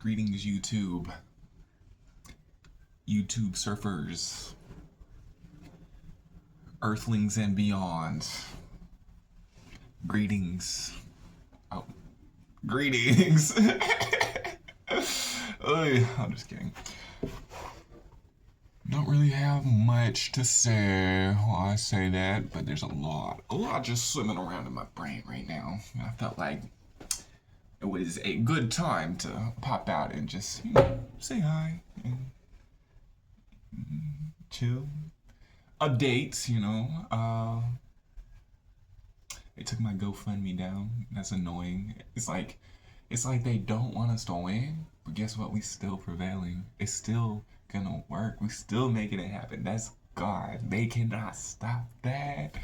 Greetings, YouTube. YouTube surfers, earthlings and beyond. Greetings. Oh, greetings. Oy, I'm just kidding. Don't really have much to say while I say that, but there's a lot just swimming around in my brain right now. I felt like it was a good time to pop out and just, say hi and chill. Updates, they took my GoFundMe down. That's annoying. It's like they don't want us to win, but guess what? We still prevailing. It's still gonna work. We still making it happen. That's God. They cannot stop that.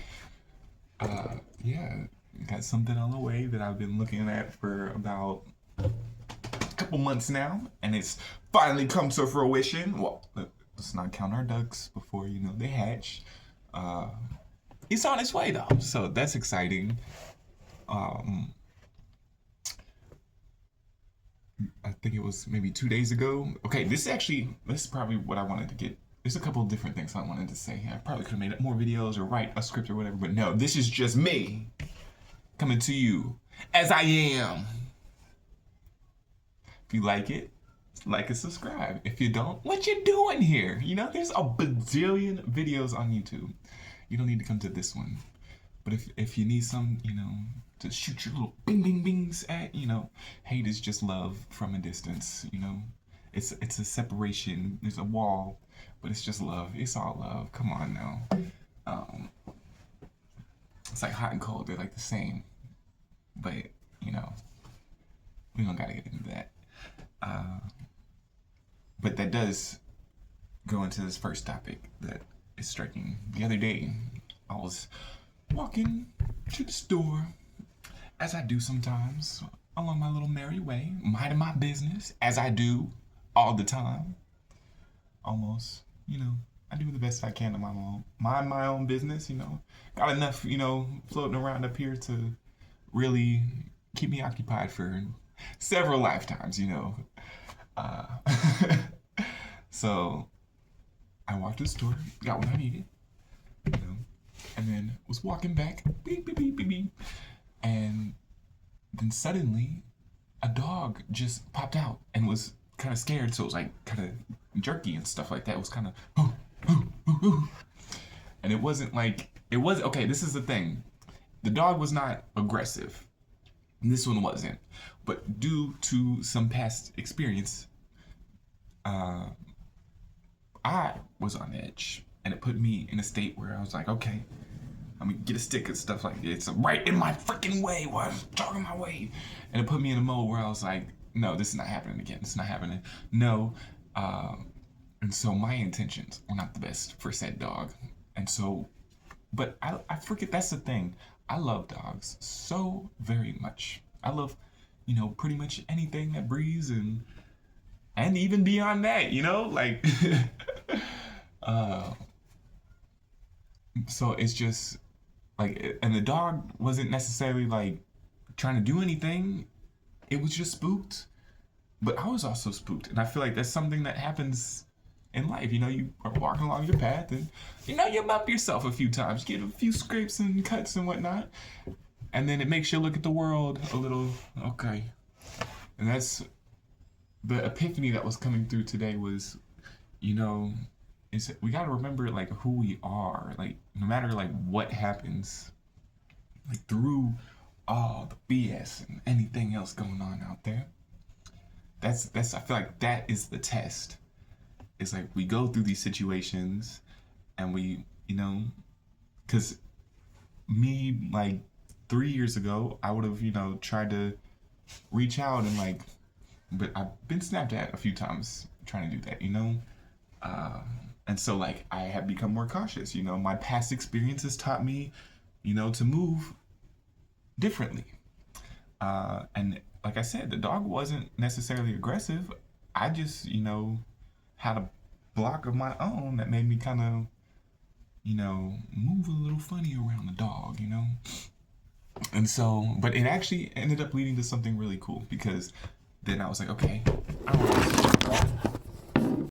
Yeah, got something on the way that I've been looking at for about a couple months now, and it's finally come to fruition. Well, let's not count our ducks before they hatch. It's on its way though, so that's exciting. Um, I think it was maybe 2 days ago. Okay, this is probably what I wanted to get. There's a couple of different things I wanted to say. I probably could have made more videos or write a script or whatever, but no, this is just me coming to you as I am. If you like it, like and subscribe. If you don't, what you doing here? There's a bazillion videos on YouTube. You don't need to come to this one. But if you need some, to shoot your little bing bing bings at, hate is just love from a distance, It's a separation. There's a wall, but it's just love. It's all love. Come on now. It's like hot and cold. They're like the same. But, we don't gotta get into that. But that does go into this first topic that is striking. The other day, I was walking to the store, as I do sometimes, along my little merry way, minding my business, as I do all the time. Almost, I do the best I can to mind my own business, Got enough, floating around up here to really keep me occupied for several lifetimes, Uh, so I walked to the store, got what I needed, and then was walking back, beep, beep, beep, beep, beep. And then suddenly a dog just popped out and was kind of scared, so it was like kind of jerky and stuff like that. It was kind of, and it wasn't like, okay, this is the thing. The dog was not aggressive. This one wasn't. But due to some past experience, I was on edge, and it put me in a state where I was like, okay, I'm gonna get a stick and stuff like it's right in my freaking way while I'm talking my way, and it put me in a mode where I was like, no, this is not happening again. This is not happening. No, and so my intentions were not the best for said dog, and so, but I forget that's the thing. I love dogs so very much. I love, pretty much anything that breathes and even beyond that, like so it's just like, and the dog wasn't necessarily like trying to do anything. It was just spooked, but I was also spooked, and I feel like that's something that happens in life. You are walking along your path, and you bump yourself a few times, get a few scrapes and cuts and whatnot, and then it makes you look at the world a little, okay. And that's the epiphany that was coming through today was, is we got to remember like who we are, like no matter like what happens, like through all the BS and anything else going on out there. That's I feel like that is the test. It's like we go through these situations and we, because me like 3 years ago, I would have, tried to reach out and like, but I've been snapped at a few times trying to do that, and so like I have become more cautious. My past experiences taught me, to move differently. And like I said, the dog wasn't necessarily aggressive. I just, had a block of my own that made me kind of, move a little funny around the dog, And so, but it actually ended up leading to something really cool because then I was like, okay, I don't want to